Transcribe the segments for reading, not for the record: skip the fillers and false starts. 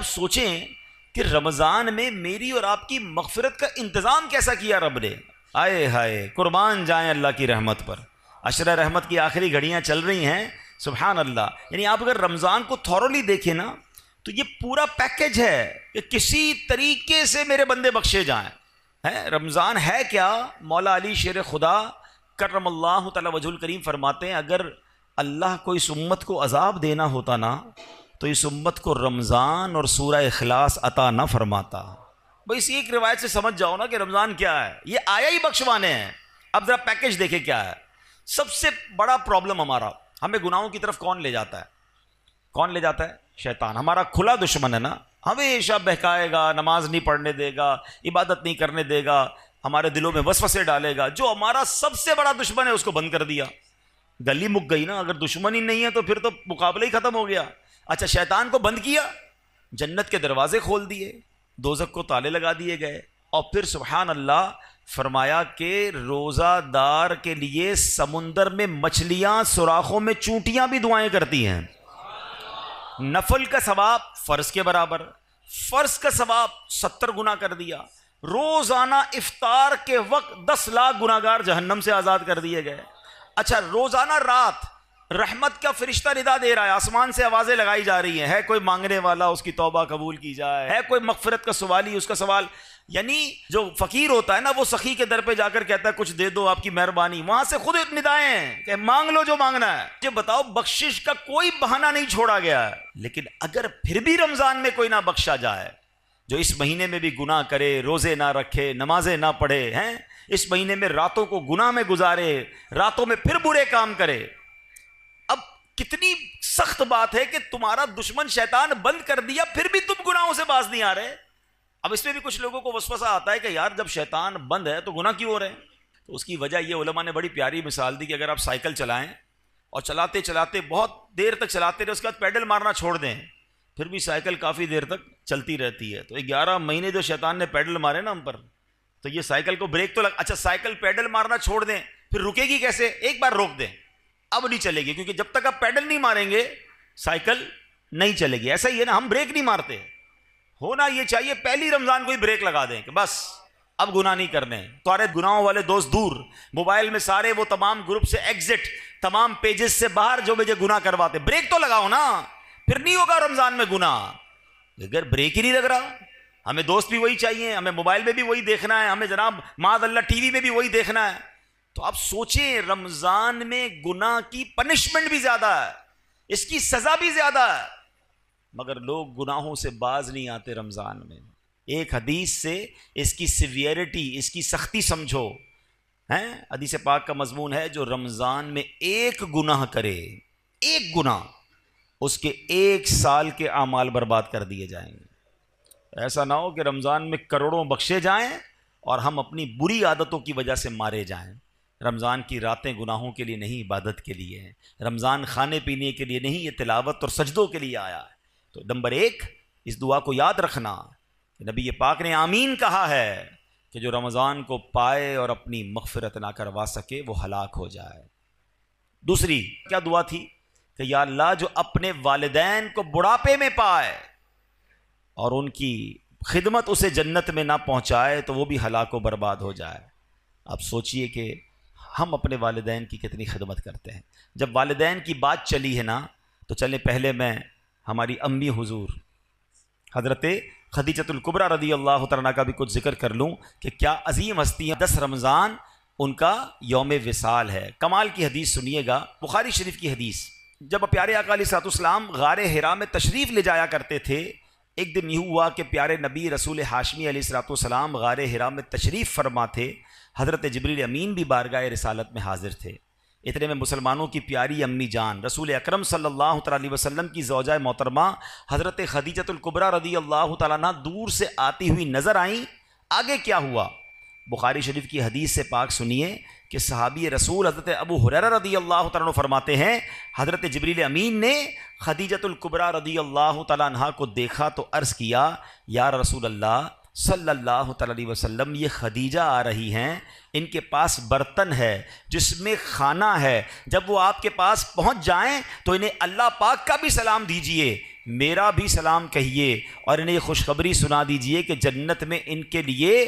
آپ سوچیں کہ رمضان میں میری اور آپ کی مغفرت کا انتظام کیسا کیا رب نے. آئے ہائے قربان جائیں اللہ کی رحمت پر. عشرہ رحمت کی آخری گھڑیاں چل رہی ہیں. سبحان اللہ. یعنی آپ اگر رمضان کو تھورولی دیکھیں نا تو یہ پورا پیکج ہے کہ کسی طریقے سے میرے بندے بخشے جائیں. رمضان ہے کیا؟ مولا علی شیر خدا کرم اللہ تعالی وجہ الکریم فرماتے ہیں اگر اللہ کو اس امت کو عذاب دینا ہوتا نا تو اس امت کو رمضان اور سورہ اخلاص عطا نہ فرماتا. بھئی اسی ایک روایت سے سمجھ جاؤ نا کہ رمضان کیا ہے. یہ آیا ہی بخشوانے ہیں. اب ذرا پیکج دیکھیں کیا ہے. سب سے بڑا پرابلم ہمارا، ہمیں گناہوں کی طرف کون لے جاتا ہے؟ کون لے جاتا ہے؟ شیطان. ہمارا کھلا دشمن ہے نا. ہمیشہ بہکائے گا، نماز نہیں پڑھنے دے گا، عبادت نہیں کرنے دے گا، ہمارے دلوں میں وسوسے ڈالے گا. جو ہمارا سب سے بڑا دشمن ہے اس کو بند کر دیا. گلی مک گئی نا. اگر دشمن ہی نہیں ہے تو پھر تو مقابلہ ہی ختم ہو گیا. اچھا شیطان کو بند کیا، جنت کے دروازے کھول دیے، دوزخ کو تالے لگا دیے گئے. اور پھر سبحان اللہ فرمایا کہ روزہ دار کے لیے سمندر میں مچھلیاں، سوراخوں میں چونٹیاں بھی دعائیں کرتی ہیں. نفل کا ثواب فرض کے برابر، فرض کا ثواب 70 گنا کر دیا. روزانہ افطار کے وقت 10 لاکھ گناہگار جہنم سے آزاد کر دیے گئے. اچھا روزانہ رات رحمت کا فرشتہ ندا دے رہا ہے، آسمان سے آوازیں لگائی جا رہی ہیں، ہے کوئی مانگنے والا اس کی توبہ قبول کی جائے، ہے کوئی مغفرت کا سوالی اس کا سوال. یعنی جو فقیر ہوتا ہے نا وہ سخی کے در پہ جا کر کہتا ہے کچھ دے دو آپ کی مہربانی، وہاں سے خود ندائیں ہیں کہ مانگ لو جو مانگنا ہے. یہ بتاؤ بخشش کا کوئی بہانہ نہیں چھوڑا گیا ہے. لیکن اگر پھر بھی رمضان میں کوئی نہ بخشا جائے، جو اس مہینے میں بھی گناہ کرے، روزے نہ رکھے، نمازیں نہ پڑھے، ہیں اس مہینے میں راتوں کو گناہ میں گزارے، راتوں میں پھر برے کام کرے. اب کتنی سخت بات ہے کہ تمہارا دشمن شیطان بند کر دیا پھر بھی تم گناہوں سے باز نہیں آ رہے. اب اس میں بھی کچھ لوگوں کو وسوسہ آتا ہے کہ یار جب شیطان بند ہے تو گناہ کیوں ہو رہے ہیں؟ تو اس کی وجہ یہ علماء نے بڑی پیاری مثال دی کہ اگر آپ سائیکل چلائیں اور چلاتے چلاتے بہت دیر تک چلاتے رہے، اس کے بعد پیڈل مارنا چھوڑ دیں، پھر بھی سائیکل کافی دیر تک چلتی رہتی ہے. تو 11 مہینے جو شیطان نے پیڈل مارے نا ہم پر، تو یہ سائیکل کو بریک تو اچھا سائیکل پیڈل مارنا چھوڑ دیں پھر رکے گی کیسے؟ ایک بار روک دیں اب نہیں چلے گی، کیونکہ جب تک آپ پیڈل نہیں ماریں گے سائیکل نہیں چلے گی. ایسا ہی ہے نا، ہم بریک نہیں مارتے. ہونا یہ چاہیے پہلی رمضان کو ہی بریک لگا دیں کہ بس اب گناہ نہیں کرنے. تمہارے گناہوں والے دوست دور، موبائل میں سارے وہ تمام گروپ سے ایگزٹ، تمام پیجز سے باہر جو مجھے گناہ کرواتے. بریک تو لگاؤ نا، پھر نہیں ہوگا رمضان میں گناہ. اگر بریک ہی نہیں لگ رہا، ہمیں دوست بھی وہی چاہیے، ہمیں موبائل میں بھی وہی دیکھنا ہے، ہمیں جناب معاذ اللہ ٹی وی میں بھی وہی دیکھنا ہے. تو آپ سوچیں رمضان میں گناہ کی پنشمنٹ بھی زیادہ ہے، اس کی سزا بھی زیادہ ہے، مگر لوگ گناہوں سے باز نہیں آتے رمضان میں. ایک حدیث سے اس کی سیویرٹی، اس کی سختی سمجھو. حدیث پاک کا مضمون ہے جو رمضان میں ایک گناہ کرے، ایک گناہ، اس کے 1 سال کے اعمال برباد کر دیے جائیں گے. ایسا نہ ہو کہ رمضان میں کروڑوں بخشے جائیں اور ہم اپنی بری عادتوں کی وجہ سے مارے جائیں. رمضان کی راتیں گناہوں کے لیے نہیں، عبادت کے لیے ہیں. رمضان کھانے پینے کے لیے نہیں، یہ تلاوت اور سجدوں کے لیے آیا ہے. تو نمبر 1 اس دعا کو یاد رکھنا کہ نبی پاک نے آمین کہا ہے کہ جو رمضان کو پائے اور اپنی مغفرت نہ کروا سکے وہ ہلاک ہو جائے. دوسری کیا دعا تھی کہ یا اللہ جو اپنے والدین کو بڑھاپے میں پائے اور ان کی خدمت اسے جنت میں نہ پہنچائے تو وہ بھی ہلاک و برباد ہو جائے. اب سوچئے کہ ہم اپنے والدین کی کتنی خدمت کرتے ہیں. جب والدین کی بات چلی ہے نا تو چلیں پہلے میں ہماری امی حضور حضرت خدیجۃ الکبریٰ رضی اللہ تعالیٰ کا بھی کچھ ذکر کر لوں کہ کیا عظیم ہستیاں. 10 رمضان ان کا یوم وصال ہے. کمال کی حدیث سنیے گا، بخاری شریف کی حدیث. جب پیارے آقا علیہ الصلوۃ والسلام غار حرا میں تشریف لے جایا کرتے تھے، ایک دن یہ ہوا کہ پیارے نبی رسول ہاشمی علیہ الصلوۃ والسلام غار حرا میں تشریف فرما تھے. حضرت جبریل امین بھی بارگاہ رسالت میں حاضر تھے. اتنے میں مسلمانوں کی پیاری امی جان رسول اکرم صلی اللہ تعالی وسلم کی زوجہ محترمہ حضرت خدیجۃ الکبریٰ رضی اللہ تعالیٰ عنہ دور سے آتی ہوئی نظر آئیں. آگے کیا ہوا؟ بخاری شریف کی حدیث سے پاک سنیے کہ صحابی رسول حضرت ابو ہریرہ رضی اللہ تعالیٰ عنہ فرماتے ہیں حضرت جبریل امین نے خدیجۃ الکبریٰ رضی اللہ تعالیٰ عنہ کو دیکھا تو عرض کیا یا رسول اللہ صلی اللہ تعالیٰ علیہ وسلم، یہ خدیجہ آ رہی ہیں، ان کے پاس برتن ہے جس میں کھانا ہے، جب وہ آپ کے پاس پہنچ جائیں تو انہیں اللہ پاک کا بھی سلام دیجئے میرا بھی سلام کہیے اور انہیں یہ خوشخبری سنا دیجئے کہ جنت میں ان کے لیے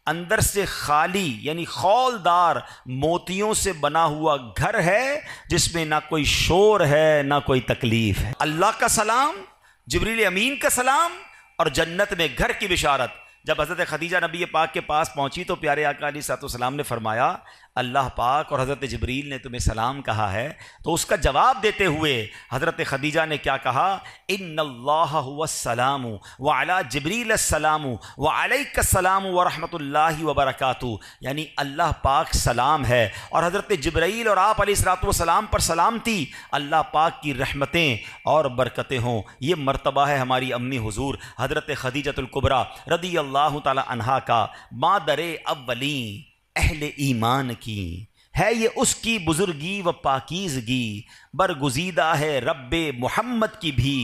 اندر سے خالی یعنی خولدار موتیوں سے بنا ہوا گھر ہے، جس میں نہ کوئی شور ہے نہ کوئی تکلیف ہے۔ اللہ کا سلام، جبریل امین کا سلام اور جنت میں گھر کی بشارت۔ جب حضرت خدیجہ نبی پاک کے پاس پہنچی تو پیارے آقا علیہ الصلوۃ والسلام نے فرمایا اللہ پاک اور حضرت جبریل نے تمہیں سلام کہا ہے۔ تو اس کا جواب دیتے ہوئے حضرت خدیجہ نے کیا کہا؟ ان اللہ هو السلام وعلی جبریل السلام وعلیک السلام ورحمۃ اللہ وبرکاتہ، یعنی اللہ پاک سلام ہے اور حضرت جبرائیل اور آپ علیہ الصلوۃ والسلام پر سلامتی، اللہ پاک کی رحمتیں اور برکتیں ہوں۔ یہ مرتبہ ہے ہماری امی حضور حضرت خدیجۃ الکبریٰ رضی اللہ تعالی عنہا کا، مادر اولین اہل ایمان کی ہے، یہ اس کی بزرگی و پاکیزگی برگزیدہ ہے رب محمد کی بھی،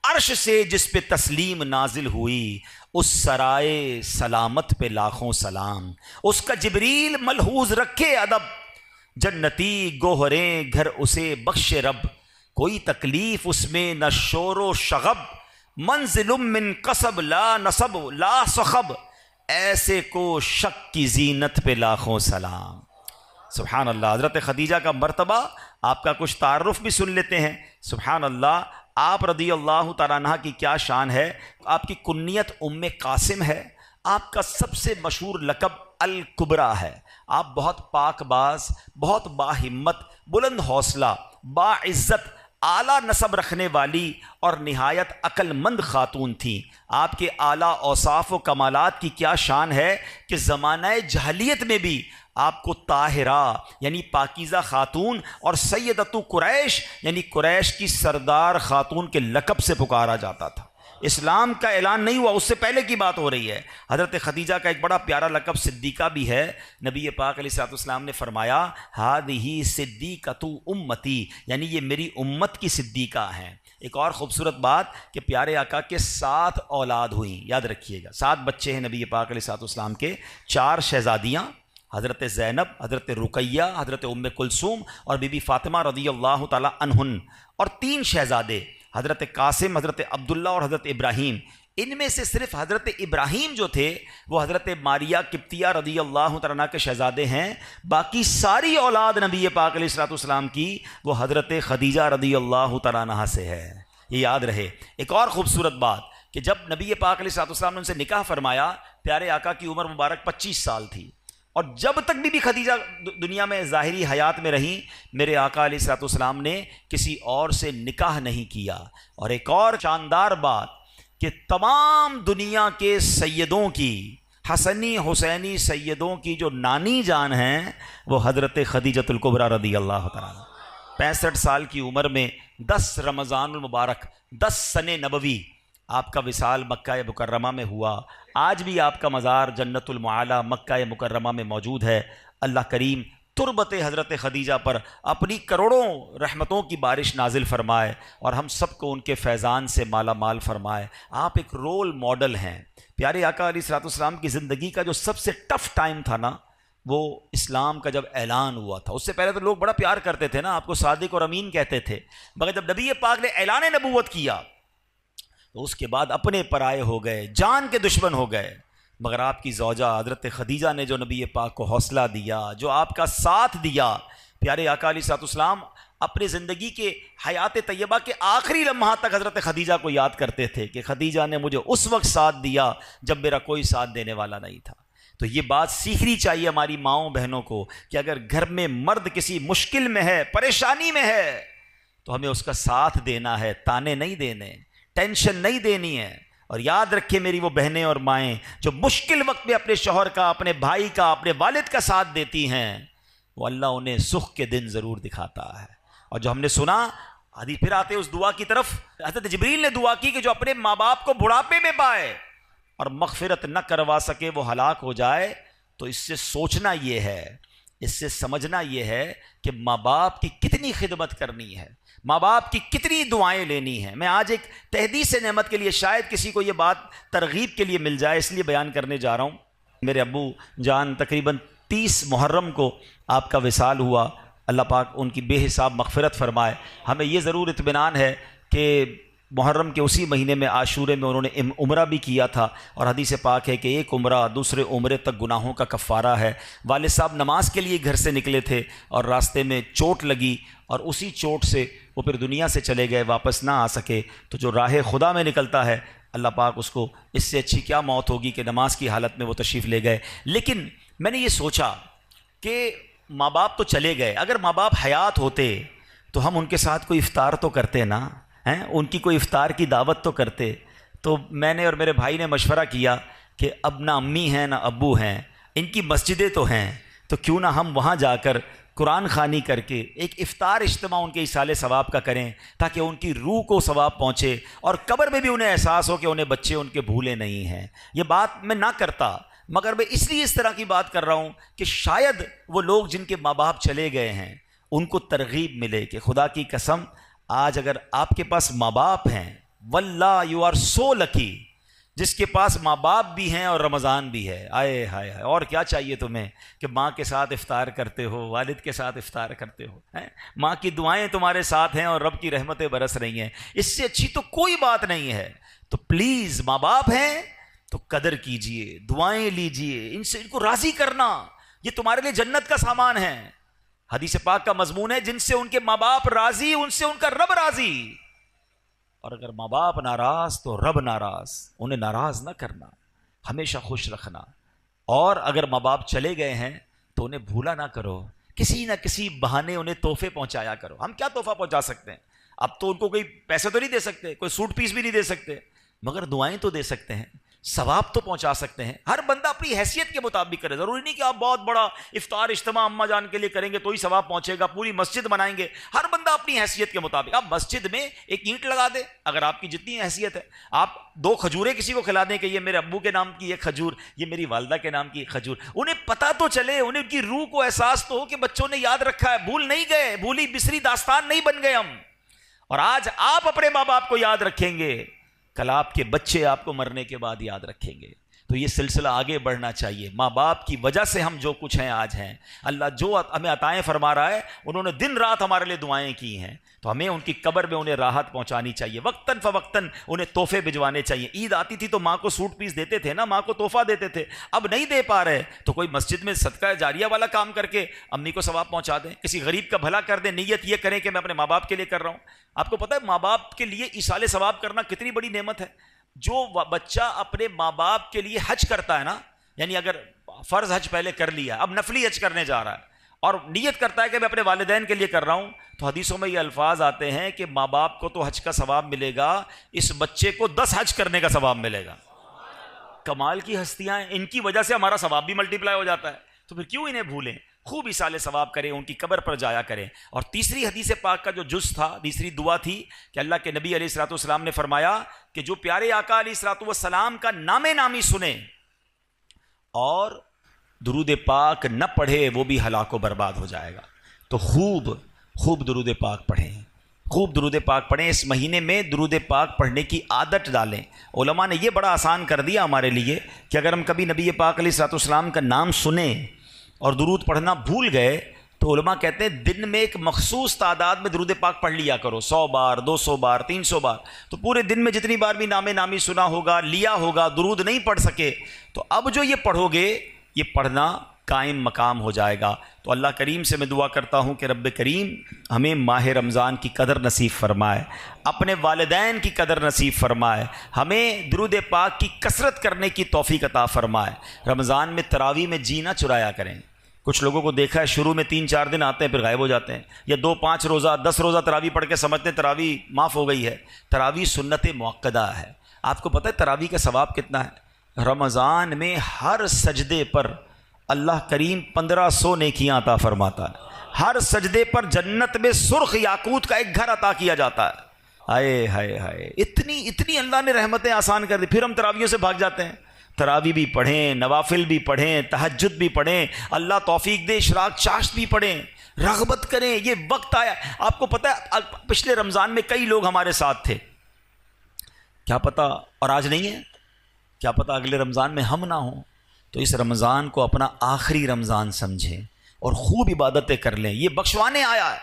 عرش سے جس پہ تسلیم نازل ہوئی اس سرائے سلامت پہ لاکھوں سلام، اس کا جبریل ملحوظ رکھے ادب، جنتی گوہریں گھر اسے بخش رب، کوئی تکلیف اس میں نہ شور و شغب، منزل من قصب لا نصب لا صخب، ایسے کو شک کی زینت پہ لاکھوں سلام۔ سبحان اللہ۔ حضرت خدیجہ کا مرتبہ، آپ کا کچھ تعارف بھی سن لیتے ہیں۔ سبحان اللہ، آپ رضی اللہ تعالیٰ عنہ کی کیا شان ہے۔ آپ کی کنیت ام قاسم ہے، آپ کا سب سے مشہور لقب الکبریٰ ہے۔ آپ بہت پاک باز، بہت باہمت، بلند حوصلہ، باعزت، اعلیٰ نسب رکھنے والی اور نہایت عقل مند خاتون تھیں۔ آپ کے اعلیٰ اوصاف و کمالات کی کیا شان ہے کہ زمانہ جاہلیت میں بھی آپ کو طاہرہ یعنی پاکیزہ خاتون اور سیدۃ قریش یعنی قریش کی سردار خاتون کے لقب سے پکارا جاتا تھا۔ اسلام کا اعلان نہیں ہوا، اس سے پہلے کی بات ہو رہی ہے۔ حضرت خدیجہ کا ایک بڑا پیارا لقب صدیقہ بھی ہے۔ نبی پاک علیہ الصلوۃ والسلام نے فرمایا ہذہ صدیقۃ امتی، یعنی یہ میری امت کی صدیقہ ہیں۔ ایک اور خوبصورت بات کہ پیارے آقا کے 7 اولاد ہوئیں، یاد رکھیے گا 7 بچے ہیں نبی پاک علیہ الصلوۃ والسلام کے، 4 شہزادیاں حضرت زینب، حضرت رقیہ، حضرت ام کلثوم اور بی بی فاطمہ رضی اللہ تعالی عنہن، اور 3 شہزادے حضرت قاسم، حضرت عبداللہ اور حضرت ابراہیم۔ ان میں سے صرف حضرت ابراہیم جو تھے وہ حضرت ماریہ قبطیہ رضی اللہ تعالیٰ عنہ کے شہزادے ہیں، باقی ساری اولاد نبی پاک علیہ الصلوۃ والسلام کی وہ حضرت خدیجہ رضی اللہ تعالیٰ عنہ سے ہے، یہ یاد رہے۔ ایک اور خوبصورت بات کہ جب نبی پاک علیہ الصلوۃ والسلام نے ان سے نکاح فرمایا، پیارے آقا کی عمر مبارک 25 سال تھی، اور جب تک بی خدیجہ دنیا میں ظاہری حیات میں رہیں، میرے آقا علیہ الصلوۃ والسلام نے کسی اور سے نکاح نہیں کیا۔ اور ایک اور شاندار بات کہ تمام دنیا کے سیدوں کی، حسنی حسینی سیدوں کی جو نانی جان ہیں وہ حضرت خدیجۃ الکبریٰ رضی اللہ تعالیٰ عنہ۔ 65 سال کی عمر میں 10 رمضان المبارک 10 سن نبوی آپ کا وصال مکہ مکرمہ میں ہوا۔ آج بھی آپ کا مزار جنت المعالی مکہ مکرمہ میں موجود ہے۔ اللہ کریم تربت حضرت خدیجہ پر اپنی کروڑوں رحمتوں کی بارش نازل فرمائے اور ہم سب کو ان کے فیضان سے مالا مال فرمائے۔ آپ ایک رول ماڈل ہیں۔ پیارے آقا علیہ الصلوۃ والسلام کی زندگی کا جو سب سے ٹف ٹائم تھا نا، وہ اسلام کا جب اعلان ہوا تھا۔ اس سے پہلے تو لوگ بڑا پیار کرتے تھے نا، آپ کو صادق اور امین کہتے تھے، مگر جب نبی پاک نے اعلان نبوت کیا تو اس کے بعد اپنے پرائے ہو گئے، جان کے دشمن ہو گئے۔ مگر آپ کی زوجہ حضرت خدیجہ نے جو نبی پاک کو حوصلہ دیا، جو آپ کا ساتھ دیا، پیارے آقا علیہ الصلوۃ والسلام اپنی زندگی کے حیات طیبہ کے آخری لمحات تک حضرت خدیجہ کو یاد کرتے تھے کہ خدیجہ نے مجھے اس وقت ساتھ دیا جب میرا کوئی ساتھ دینے والا نہیں تھا۔ تو یہ بات سیکھنی چاہیے ہماری ماؤں بہنوں کو کہ اگر گھر میں مرد کسی مشکل میں ہے، پریشانی میں ہے، تو ہمیں اس کا ساتھ دینا ہے، تانے نہیں دینے، ٹینشن نہیں دینی ہے۔ اور یاد رکھیں میری وہ بہنیں اور مائیں جو مشکل وقت میں اپنے شوہر کا، اپنے بھائی کا، اپنے والد کا ساتھ دیتی ہیں، وہ اللہ انہیں سکھ کے دن ضرور دکھاتا ہے۔ اور جو ہم نے سنا، حدیث پھر آتے اس دعا کی طرف، حضرت جبریل نے دعا کی کہ جو اپنے ماں باپ کو بڑھاپے میں پائے اور مغفرت نہ کروا سکے وہ ہلاک ہو جائے، تو اس سے سوچنا یہ ہے، اس سے سمجھنا یہ ہے کہ ماں باپ کی کتنی خدمت کرنی ہے، ماں باپ کی کتنی دعائیں لینی ہیں۔ میں آج ایک تحدیث نعمت کے لیے، شاید کسی کو یہ بات ترغیب کے لیے مل جائے، اس لیے بیان کرنے جا رہا ہوں۔ میرے ابو جان تقریباً 30 محرم کو آپ کا وصال ہوا، اللہ پاک ان کی بے حساب مغفرت فرمائے۔ ہمیں یہ ضرور اطمینان ہے کہ محرم کے اسی مہینے میں عاشورے میں انہوں نے عمرہ بھی کیا تھا، اور حدیث پاک ہے کہ ایک عمرہ دوسرے عمرے تک گناہوں کا کفارہ ہے۔ والد صاحب نماز کے لیے گھر سے نکلے تھے اور راستے میں چوٹ لگی، اور اسی چوٹ سے وہ پھر دنیا سے چلے گئے، واپس نہ آ سکے۔ تو جو راہ خدا میں نکلتا ہے، اللہ پاک اس کو اس سے اچھی کیا موت ہوگی کہ نماز کی حالت میں وہ تشریف لے گئے۔ لیکن میں نے یہ سوچا کہ ماں باپ تو چلے گئے، اگر ماں باپ حیات ہوتے تو ہم ان کے ساتھ کوئی افطار تو کرتے نا، ہیں ان کی کوئی افطار کی دعوت تو کرتے۔ تو میں نے اور میرے بھائی نے مشورہ کیا کہ اب نہ امی ہیں نہ ابو ہیں، ان کی مسجدیں تو ہیں، تو کیوں نہ ہم وہاں جا کر قرآن خوانی کر کے ایک افطار اجتماع ان کے ایصال ثواب کا کریں، تاکہ ان کی روح کو ثواب پہنچے، اور قبر میں بھی انہیں احساس ہو کہ انہیں بچے ان کے بھولے نہیں ہیں۔ یہ بات میں نہ کرتا، مگر میں اس لیے اس طرح کی بات کر رہا ہوں کہ شاید وہ لوگ جن کے ماں باپ چلے گئے ہیں ان کو ترغیب ملے کہ خدا کی قسم آج اگر آپ کے پاس ماں باپ ہیں، واللہ یو آر سو لکی، جس کے پاس ماں باپ بھی ہیں اور رمضان بھی ہے، آئے ہائے ہائے، اور کیا چاہیے تمہیں کہ ماں کے ساتھ افطار کرتے ہو، والد کے ساتھ افطار کرتے ہو، ماں کی دعائیں تمہارے ساتھ ہیں اور رب کی رحمتیں برس رہی ہیں، اس سے اچھی تو کوئی بات نہیں ہے۔ تو پلیز ماں باپ ہیں تو قدر کیجئے، دعائیں لیجئے، ان سے ان کو راضی کرنا، یہ تمہارے لیے جنت کا سامان ہے۔ حدیث پاک کا مضمون ہے جن سے ان کے ماں باپ راضی ان سے ان کا رب راضی، اور اگر ماں باپ ناراض تو رب ناراض، انہیں ناراض نہ کرنا، ہمیشہ خوش رکھنا۔ اور اگر ماں باپ چلے گئے ہیں تو انہیں بھولا نہ کرو، کسی نہ کسی بہانے انہیں تحفے پہنچایا کرو۔ ہم کیا تحفہ پہنچا سکتے ہیں؟ اب تو ان کو کوئی پیسے تو نہیں دے سکتے، کوئی سوٹ پیس بھی نہیں دے سکتے، مگر دعائیں تو دے سکتے ہیں، ثواب تو پہنچا سکتے ہیں۔ ہر بندہ اپنی حیثیت کے مطابق کرے، ضروری نہیں کہ آپ بہت بڑا افطار اجتماع اماں جان کے لیے کریں گے تو ہی ثواب پہنچے گا، پوری مسجد بنائیں گے، ہر بندہ اپنی حیثیت کے مطابق۔ آپ مسجد میں ایک اینٹ لگا دیں، اگر آپ کی جتنی حیثیت ہے، آپ 2 کھجوریں کسی کو کھلا دیں کہ یہ میرے ابو کے نام کی ایک کھجور، یہ میری والدہ کے نام کی ایک کھجور، انہیں پتہ تو چلے، انہیں ان کی روح کو احساس تو ہو کہ بچوں نے یاد رکھا ہے، بھول نہیں گئے، بھولی بسری داستان نہیں بن گئے ہم۔ اور آج آپ اپنے ماں باپ کو یاد رکھیں گے، کل آپ کے بچے آپ کو مرنے کے بعد یاد رکھیں گے۔ تو یہ سلسلہ آگے بڑھنا چاہیے۔ ماں باپ کی وجہ سے ہم جو کچھ ہیں آج ہیں، اللہ جو ہمیں عطائیں فرما رہا ہے، انہوں نے دن رات ہمارے لیے دعائیں کی ہیں، تو ہمیں ان کی قبر میں انہیں راحت پہنچانی چاہیے، وقتاً فوقتاً انہیں تحفے بھجوانے چاہیے۔ عید آتی تھی تو ماں کو سوٹ پیس دیتے تھے نا، ماں کو تحفہ دیتے تھے، اب نہیں دے پا رہے تو کوئی مسجد میں صدقہ جاریہ والا کام کر کے امی کو ثواب پہنچا دیں، کسی غریب کا بھلا کر دیں، نیت یہ کریں کہ میں اپنے ماں باپ کے لیے کر رہا ہوں۔ آپ کو پتہ ہے ماں باپ کے لیے ایصال ثواب کرنا کتنی بڑی نعمت ہے؟ جو بچہ اپنے ماں باپ کے لیے حج کرتا ہے نا، یعنی اگر فرض حج پہلے کر لیا، اب نفلی حج کرنے جا رہا ہے اور نیت کرتا ہے کہ میں اپنے والدین کے لیے کر رہا ہوں، تو حدیثوں میں یہ الفاظ آتے ہیں کہ ماں باپ کو تو حج کا ثواب ملے گا، اس بچے کو 10 حج کرنے کا ثواب ملے گا۔ کمال کی ہستیاں ہیں، ان کی وجہ سے ہمارا ثواب بھی ملٹیپلائی ہو جاتا ہے، تو پھر کیوں انہیں بھولیں؟ خوب ایصال ثواب کریں، ان کی قبر پر جایا کریں۔ اور تیسری حدیث پاک کا جو جز تھا، تیسری دعا تھی کہ اللہ کے نبی علیہ الصلوۃ والسلام نے فرمایا کہ جو پیارے آقا علیہ الصلوۃ والسلام کا نام نامی سنے اور درود پاک نہ پڑھے وہ بھی ہلاک و برباد ہو جائے گا۔ تو خوب درود پاک پڑھیں، خوب درود پاک پڑھیں، اس مہینے میں درود پاک پڑھنے کی عادت ڈالیں۔ علماء نے یہ بڑا آسان کر دیا ہمارے لیے کہ اگر ہم کبھی نبی پاک علیہ الصلوۃ والسلام کا نام سنیں اور درود پڑھنا بھول گئے تو علماء کہتے ہیں دن میں ایک مخصوص تعداد میں درود پاک پڑھ لیا کرو، 100 بار، 200 بار، 300 بار، تو پورے دن میں جتنی بار بھی نام نامی سنا ہوگا، لیا ہوگا، درود نہیں پڑھ سکے تو اب جو یہ پڑھو گے یہ پڑھنا قائم مقام ہو جائے گا۔ تو اللہ کریم سے میں دعا کرتا ہوں کہ رب کریم ہمیں ماہ رمضان کی قدر نصیب فرمائے، اپنے والدین کی قدر نصیب فرمائے، ہمیں درود پاک کی کثرت کرنے کی توفیق عطا فرمائے۔ رمضان میں تراویح میں جی نہ چرایا کریں۔ کچھ لوگوں کو دیکھا ہے شروع میں 3-4 دن آتے ہیں پھر غائب ہو جاتے ہیں، یا 2-5 روزہ 10 روزہ تراویح پڑھ کے سمجھتے ہیں تراویح معاف ہو گئی ہے۔ تراویح سنت مؤکدہ ہے۔ آپ کو پتہ ہے تراویح کا ثواب کتنا ہے؟ رمضان میں ہر سجدے پر اللہ کریم 1500 نیکیاں عطا فرماتا ہے، ہر سجدے پر جنت میں سرخ یاقوت کا ایک گھر عطا کیا جاتا ہے۔ ہائے ہائے ہائے، اتنی اللہ نے رحمتیں آسان کر دی، پھر ہم تراویحوں سے بھاگ جاتے ہیں۔ تراویح بھی پڑھیں، نوافل بھی پڑھیں، تہجد بھی پڑھیں، اللہ توفیق دے اشراق چاشت بھی پڑھیں، رغبت کریں۔ یہ وقت آیا، آپ کو پتہ ہے پچھلے رمضان میں کئی لوگ ہمارے ساتھ تھے، کیا پتہ اور آج نہیں ہے، کیا پتہ اگلے رمضان میں ہم نہ ہوں۔ تو اس رمضان کو اپنا آخری رمضان سمجھیں اور خوب عبادتیں کر لیں، یہ بخشوانے آیا ہے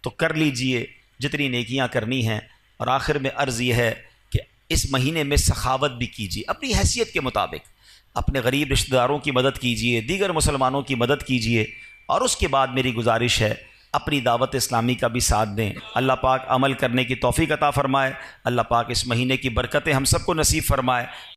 تو کر لیجئے جتنی نیکیاں کرنی ہیں۔ اور آخر میں عرض یہ ہے کہ اس مہینے میں سخاوت بھی کیجیے اپنی حیثیت کے مطابق، اپنے غریب رشتہ داروں کی مدد کیجیے، دیگر مسلمانوں کی مدد کیجیے، اور اس کے بعد میری گزارش ہے اپنی دعوت اسلامی کا بھی ساتھ دیں۔ اللہ پاک عمل کرنے کی توفیق عطا فرمائے، اللہ پاک اس مہینے کی برکتیں ہم سب کو نصیب فرمائے۔